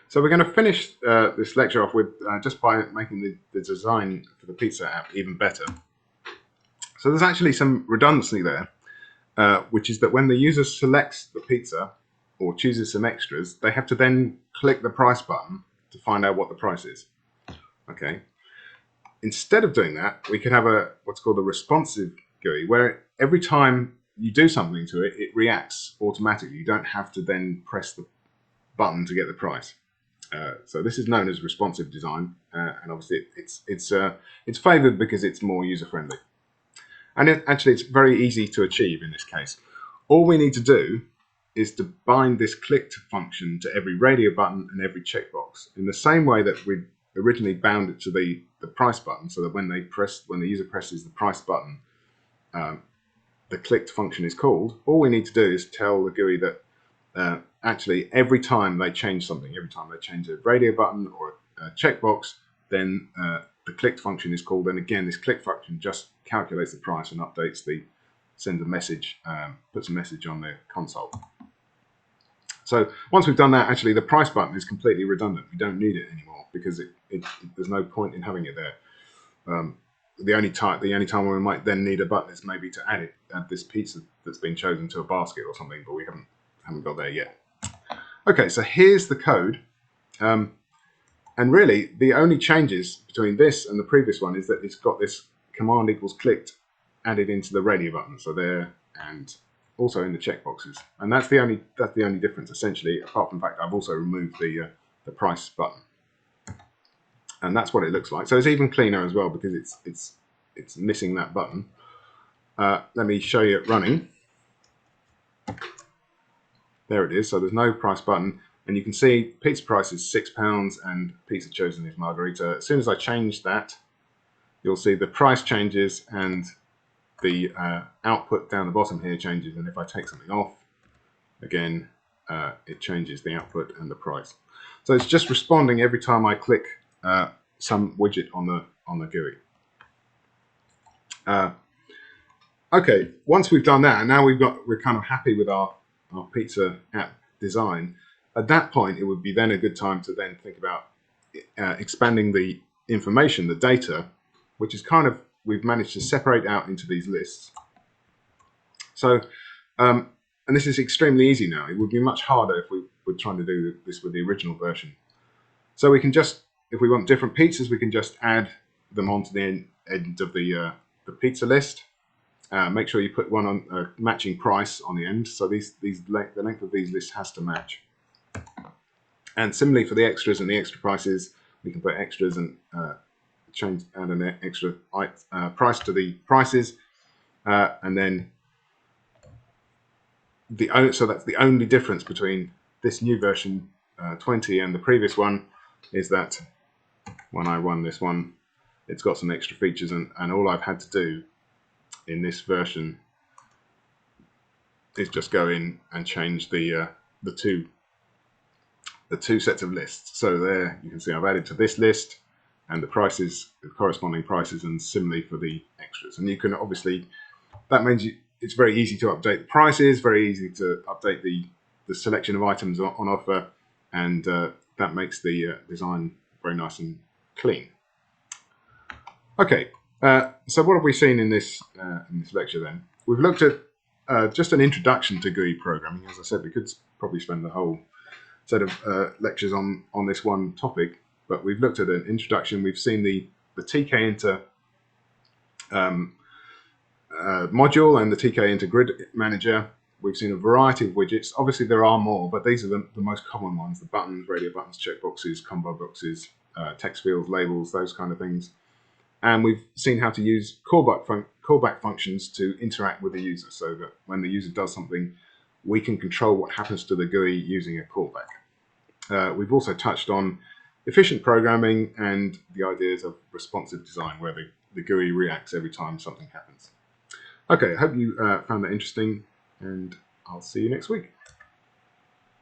So we're going to finish this lecture off with just by making the design for the pizza app even better. So there's actually some redundancy there, which is that when the user selects the pizza or chooses some extras, they have to then click the price button to find out what the price is. Okay. Instead of doing that, we can have what's called a responsive GUI, where every time you do something to it, it reacts automatically. You don't have to then press the button to get the price. So this is known as responsive design, and obviously it's favoured because it's more user friendly. And actually, it's very easy to achieve in this case. All we need to do is to bind this clicked function to every radio button and every checkbox in the same way that we originally bound it to the price button, so that when the user presses the price button, the clicked function is called. All we need to do is tell the GUI that actually every time they change something, every time they change a radio button or a checkbox, then the clicked function is called, and again this click function just calculates the price and sends a message, puts a message on the console. So once we've done that, actually the price button is completely redundant. We don't need it anymore because there's no point in having it there. The only time when we might then need a button is maybe to add this pizza that's been chosen to a basket or something, but we haven't got there yet. Okay, so here's the code, and really the only changes between this and the previous one is that it's got this command equals clicked added into the radio button, so there, and also in the checkboxes, and that's the only difference essentially. Apart from the fact I've also removed the price button, and that's what it looks like. So it's even cleaner as well because it's missing that button. Let me show you it running. There it is. So there's no price button, and you can see pizza price is £6 and pizza chosen is margarita. As soon as I change that, you'll see the price changes and the output down the bottom here changes, and if I take something off, again, it changes the output and the price. So it's just responding every time I click some widget on the GUI. Okay, once we've done that, and now we're kind of happy with our pizza app design. At that point, it would be then a good time to then think about expanding the information, the data, which is kind of, we've managed to separate out into these lists. So, and this is extremely easy now. It would be much harder if we were trying to do this with the original version. So we can just, if we want different pizzas, we can just add them onto the end of the pizza list. Make sure you put one on matching price on the end. So the length of these lists has to match. And similarly for the extras and the extra prices, we can put extras and add an extra price to the prices, and then so that's the only difference between this new version 20 and the previous one, is that when I run this one, it's got some extra features, and all I've had to do in this version is just go in and change the two sets of lists. So there you can see I've added to this list and the prices, the corresponding prices, and similarly for the extras. And you can obviously, that means it's very easy to update the prices, very easy to update the selection of items on offer, and that makes the design very nice and clean. Okay, so what have we seen in this lecture then? We've looked at just an introduction to GUI programming. As I said, we could probably spend the whole set of lectures on this one topic, but we've looked at an introduction. We've seen the TK into module and the TK into grid manager. We've seen a variety of widgets. Obviously there are more, but these are the most common ones: the buttons, radio buttons, checkboxes, combo boxes, text fields, labels, those kind of things. And we've seen how to use callback functions to interact with the user, so that when the user does something, we can control what happens to the GUI using a callback. We've also touched on efficient programming and the ideas of responsive design, where the GUI reacts every time something happens. Okay, I hope you found that interesting, and I'll see you next week.